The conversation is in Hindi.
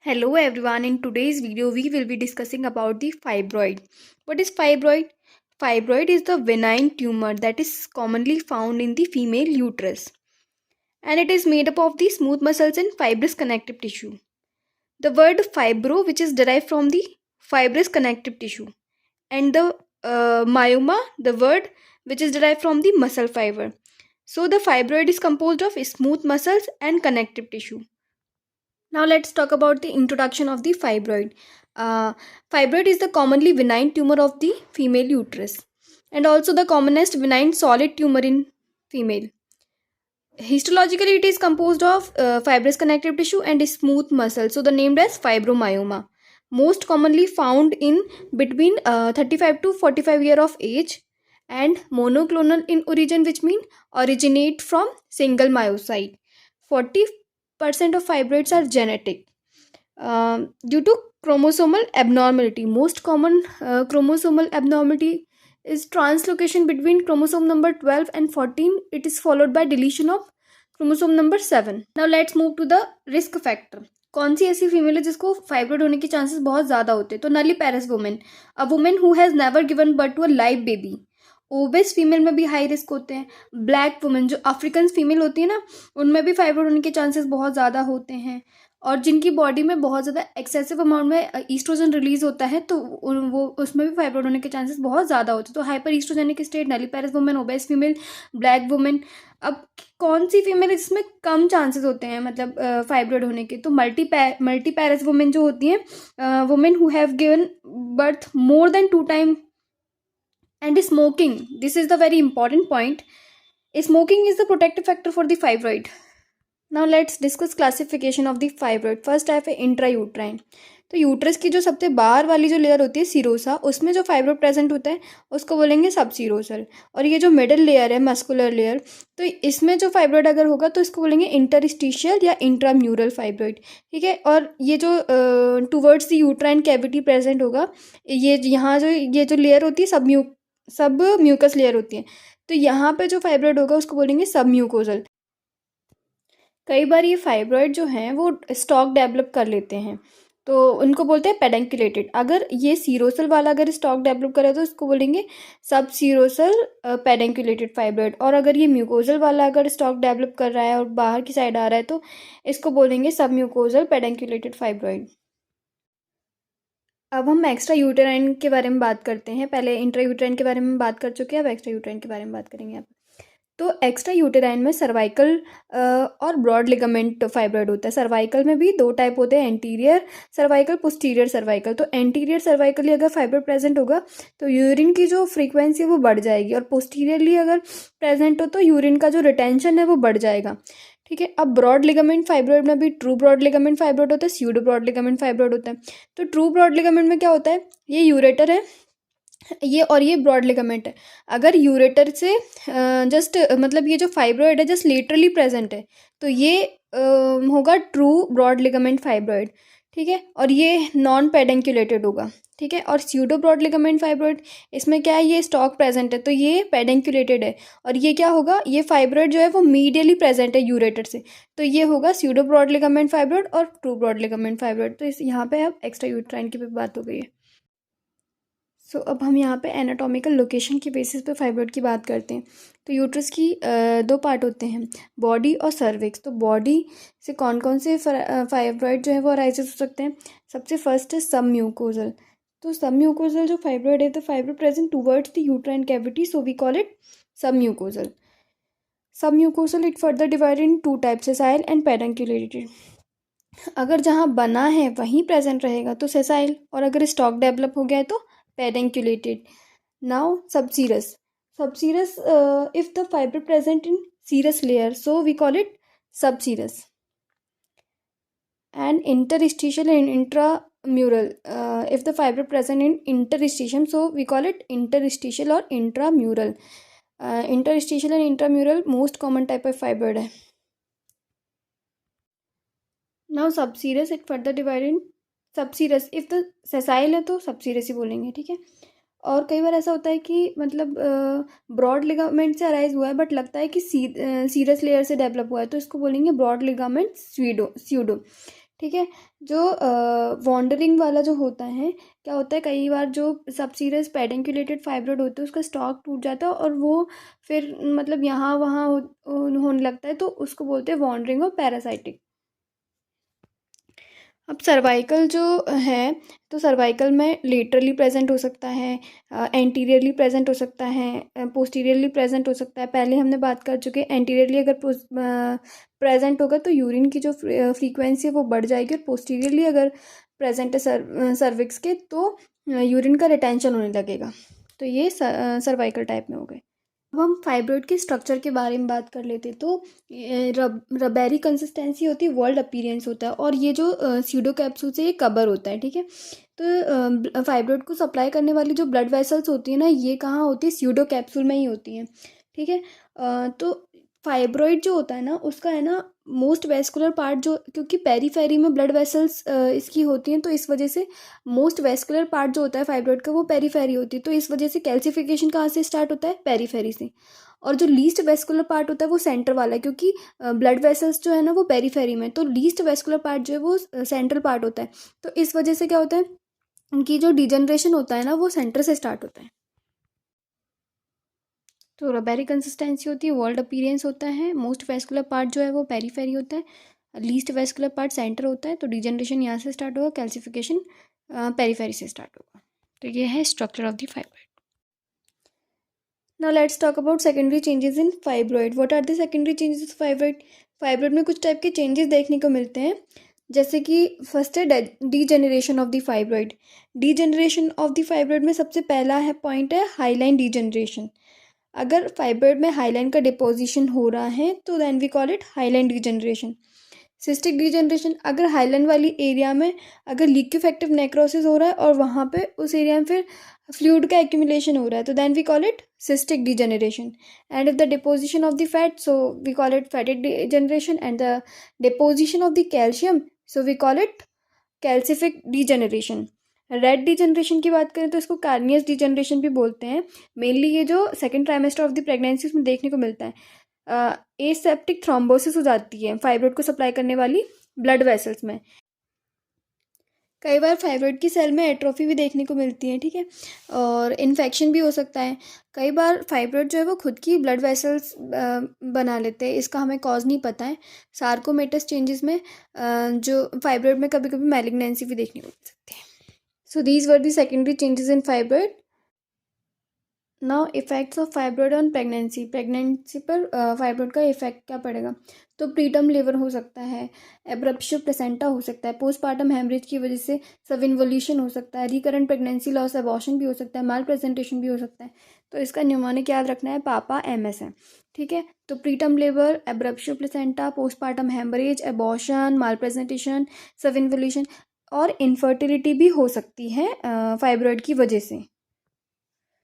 Hello everyone, in today's video we will be discussing about the fibroid. What is fibroid? Fibroid is the benign tumor that is commonly found in the female uterus, and it is made up of the smooth muscles and fibrous connective tissue. The word fibro, which is derived from the fibrous connective tissue, and the myoma, the word which is derived from the muscle fiber. So the fibroid is composed of smooth muscles and connective tissue. Now let's talk about the introduction of the fibroid. Uh, Fibroid is the commonly benign tumor of the female uterus and also the commonest benign solid tumor in female. Histologically, it is composed of fibrous connective tissue and smooth muscle, so the named as fibromyoma. Most commonly found in between 35 to 45 year of age and monoclonal in origin, which mean originate from single myocyte. 40% of fibroids are genetic. Due to chromosomal abnormality, most common chromosomal abnormality is translocation between chromosome number 12 and 14. It is followed by deletion of chromosome number 7. Now let's move to the risk factor. कौन सी ऐसी फीमेल है जिसको फाइब्रोइड होने के चांसेस बहुत ज़्यादा होते हैं? तो nulliparous women, a women who has never given birth to a live baby. Obese female में भी हाई रिस्क होते हैं. ब्लैक वुमेन, जो अफ्रीकन फीमेल होती है ना, उनमें भी फाइब्रोइड होने के चांसेस बहुत ज़्यादा होते हैं. और जिनकी बॉडी में बहुत ज़्यादा एक्सेसिव अमाउंट में ईस्ट्रोजन रिलीज होता है, तो वो उसमें भी फाइब्रोइड होने के चांसेस बहुत ज़्यादा होते हैं. तो hyper oestrogenic state, nulliparous women, obese female, black women. अब कौन सी फीमेल है जिसमें कम चांसेस होते हैं मतलब फाइब्रोइड होने के? तो मल्टीपैरस वुमेन जो होती हैं, women who have given birth more than 2 time. And smoking, this is the very important point. Smoking is the protective factor for the fibroid. Now let's discuss classification of the fibroid. First type है इंट्रायूट्राइन. तो यूट्रस की जो सबसे बाहर वाली जो लेयर होती है सीरोसा, उसमें जो फाइब्रोइड प्रेजेंट होता है उसको बोलेंगे सब सीरोसल. और ये जो मिडिल लेयर है, मस्कुलर लेयर, तो इसमें जो फाइब्रोइड अगर होगा तो इसको बोलेंगे इंटरस्टिशियल या इंट्राम्यूरल फाइब्रोइड. ठीक है. और ये जो towards the uterine cavity present होगा, ये यहाँ जो ये जो लेयर होती है सब म्यूकस लेयर होती है, तो यहाँ पे जो फाइब्रोइड होगा उसको बोलेंगे सब म्यूकोजल. कई बार ये फाइब्रॉइड जो हैं वो स्टॉक डेवलप कर लेते हैं, तो उनको बोलते हैं पेडेंकुलेटेड. अगर ये सीरोसल वाला अगर स्टॉक डेवलप करे तो इसको बोलेंगे सब सीरोसल पेडेंकुलेटेड फाइब्रॉइड. और अगर ये म्यूकोजल वाला अगर स्टॉक डेवलप कर रहा है और बाहर की साइड आ रहा है तो इसको बोलेंगे सब म्यूकोजल पेडेंकुलेटेड फाइब्रॉइड. अब हम एक्स्ट्रा यूटेराइन के बारे में बात करते हैं. पहले इंट्रा यूटेराइन के बारे में बात कर चुके हैं, अब एक्स्ट्रा यूटेराइन के बारे में बात करेंगे यहाँ पे. तो एक्स्ट्रा यूटेराइन में सर्वाइकल और ब्रॉड लिगामेंट फाइब्रॉइड होता है. सर्वाइकल में भी 2 टाइप होते हैं, एंटीरियर सर्वाइकल, पोस्टीरियर सर्वाइकल. तो एंटीरियर सर्वाइकली अगर फाइब्रॉइड प्रेजेंट होगा तो यूरिन की जो फ्रीक्वेंसी है वो बढ़ जाएगी, और पोस्टीरियरली अगर प्रेजेंट हो तो यूरिन का जो रिटेंशन है वो बढ़ जाएगा. ठीक है. अब ब्रॉड लिगामेंट फाइब्रॉइड में भी ट्रू ब्रॉड लिगामेंट फाइब्रॉइड होता है, स्यूडो ब्रॉड लिगामेंट फाइब्रॉइड होता है. तो ट्रू ब्रॉड लिगामेंट में क्या होता है, ये यूरेटर है ये, और ये ब्रॉड लिगामेंट है. अगर यूरेटर से जस्ट मतलब ये जो फाइब्रॉइड है जस्ट लेटरली प्रेजेंट है, तो ये होगा ट्रू ब्रॉड लिगामेंट फाइब्रॉइड. ठीक है. और ये नॉन पेडेंकुलेटेड होगा. ठीक है. और स्यूडो ब्रॉड लिगामेंट फाइब्रॉइड, इसमें क्या है, ये स्टॉक प्रेजेंट है तो ये पेडेंकुलेटेड है. और ये क्या होगा, ये फाइब्रॉइड जो है वो मीडियली प्रेजेंट है यूरेटर से, तो ये होगा स्यूडो ब्रॉड लिगामेंट फाइब्रॉइड और ट्रू ब्रॉड लिगामेंट फाइब्रॉइड. तो इस यहाँ पे अब एक्स्ट्रा यूट्राइन की भी बात हो गई है. सो अब हम यहाँ पे एनाटॉमिकल लोकेशन के बेसिस पे फाइब्रॉइड की बात करते हैं. तो यूट्रस की 2 पार्ट होते हैं, बॉडी और सर्विक्स. तो बॉडी से कौन कौन से फाइब्रॉइड जो है वो अराइज हो सकते हैं? सबसे फर्स्ट है सब म्यूकोजल. तो सब म्यूकोजल जो फाइब्रॉइड है, the fibroid present towards the uterine cavity, so we call it sub mucosal. Sub mucosal it further divided in 2 types, sessile and pedunculated. अगर जहाँ बना है वहीं प्रेजेंट रहेगा तो सेसाइल, और अगर स्टॉक डेवलप हो गया है तो pedunculated. Now subserous. Subserous, if the fiber present in serous layer, so we call it subserous. And interstitial and intramural, if the fiber present in interstitium, so we call it interstitial or intramural. Interstitial and intramural most common type of fiber है. Now subserous it further divided in subserous. If the sessile है तो सबसीरस ही बोलेंगे. ठीक है. और कई बार ऐसा होता है कि मतलब ब्रॉड लिगामेंट से अराइज हुआ है बट लगता है कि सीरस लेयर से डेवलप हुआ है, तो इसको बोलेंगे ब्रॉड लिगामेंट स्यूडो. ठीक है। जो वॉन्डरिंग वाला जो होता है, क्या होता है कई बार जो सब सीरियस पेडिकुलेटेड फाइब्रॉइड होते हैं उसका स्टॉक टूट जाता है और वो फिर मतलब यहाँ वहाँ होने लगता है, तो उसको बोलते हैं वॉन्डरिंग और पैरासाइटिक। अब सर्वाइकल जो है, तो सर्वाइकल में लेटरली प्रेजेंट हो सकता है, एंटीरियरली प्रेजेंट हो सकता है, पोस्टीरियरली प्रेजेंट हो सकता है। पहले हमने बात कर चुके हैं, एंटीरियरली अगर प्रेजेंट होगा तो यूरिन की जो फ्रीक्वेंसी है वो बढ़ जाएगी, और पोस्टीरियरली अगर प्रेजेंट है सर्विक्स के तो यूरिन का रिटेंशन होने लगेगा। तो ये सर्वाइकल टाइप में हो गए। अब हम फाइब्रॉइड के स्ट्रक्चर के बारे में बात कर लेते, तो रबेरी कंसिस्टेंसी होती है, वर्ल्ड अपीयरेंस होता है, और ये जो स्यूडो कैप्सूल से ये कवर होता है। ठीक है। तो फाइब्रॉइड को सप्लाई करने वाली जो ब्लड वेसल्स होती है ना, ये कहाँ होती है, स्यूडो कैप्सूल में ही होती हैं। ठीक है। तो फाइब्रॉइड जो होता है ना, उसका है ना मोस्ट वेस्कुलर पार्ट जो, क्योंकि पेरीफेरी में ब्लड वेसल्स इसकी होती हैं, तो इस वजह से मोस्ट वेस्कुलर पार्ट जो होता है फाइब्रॉइड का वो पेरीफेरी होती है। तो इस वजह से कैल्सिफिकेशन कहाँ से स्टार्ट होता है, पेरीफेरी से। और जो लीस्ट वेस्कुलर पार्ट होता है वो सेंटर वाला है, क्योंकि ब्लड वेसल्स जो है ना वो पेरीफेरी में, तो लीस्ट वेस्कुलर पार्ट जो है वो सेंट्रल पार्ट होता है। तो इस वजह से क्या होता है कि जो डिजनरेशन होता है ना वो सेंटर से स्टार्ट होता है। तो रबेरी कंसिस्टेंसी होती है, वर्ल्ड अपीयरेंस होता है, मोस्ट वेस्कुलर पार्ट जो है वो पेरीफेरी होता है, लीस्ट वेस्कुलर पार्ट सेंटर होता है। तो डिजनरेशन यहाँ से स्टार्ट होगा, कैल्सिफिकेशन पेरीफेरी से स्टार्ट होगा। तो ये है structure of the fibroid. Now let's talk about secondary changes in fibroid. What are the secondary changes of fibroid? Fibroid में कुछ टाइप के चेंजेस देखने को मिलते हैं, जैसे कि फर्स्ट है degeneration of the fibroid. Degeneration of the fibroid में सबसे पहला है पॉइंट है हाईलाइन डीजेनरेशन। अगर फाइब्रॉइड में हाईलाइन का डिपोजिशन हो रहा है तो then we call it hyaline degeneration. Cystic degeneration, अगर हाईलाइन वाली एरिया में अगर लिक्विफेक्टिव नेक्रोसिस हो रहा है और वहाँ पे उस एरिया में फिर फ्लूइड का एक्यूमुलेशन हो रहा है, तो then we call it cystic degeneration. And if the deposition of the fat, so we call it fatty degeneration. And the deposition of the calcium, so we call it calcific degeneration. Red degeneration की बात करें तो इसको कार्नियस डीजेनरेशन भी बोलते हैं। मेनली ये जो second trimester of the pregnancy उसमें देखने को मिलता है। एसेप्टिक थ्रोम्बोसिस हो जाती है फाइब्रॉइड को सप्लाई करने वाली ब्लड वेसल्स में। कई बार फाइब्रॉइड की सेल में एट्रोफी भी देखने को मिलती है। ठीक है। और इन्फेक्शन भी हो सकता है। कई बार फाइब्रॉइड जो है वो खुद की ब्लड वेसल्स बना लेते हैं, इसका हमें कॉज नहीं पता है। सार्कोमेटस चेंजेस में जो फाइब्रॉइड में कभी कभी मैलिग्नेंसी भी देखने को मिल सकती है। So these were the secondary changes in fibroid. Now effects of fibroid on pregnancy. Pregnancy पर फाइब्रॉइड का इफेक्ट क्या पड़ेगा? तो प्रीटर्म लेबर हो सकता है, एब्रप्शन प्लेसेंटा हो सकता है, पोस्टपार्टम हेमरेज की वजह से सब इन्वोल्यूशन हो सकता है, रिकरेंट प्रेगनेंसी लॉस, एबॉर्शन भी हो सकता है, माल प्रेजेंटेशन भी हो सकता है। तो इसका न्यूमोनिक याद रखना है, पापा MS है। ठीक है। तो preterm labour, abruption placenta, postpartum haemorrhage, abortion, malpresentation, subinvolution और इनफर्टिलिटी भी हो सकती है फाइब्रॉइड की वजह से।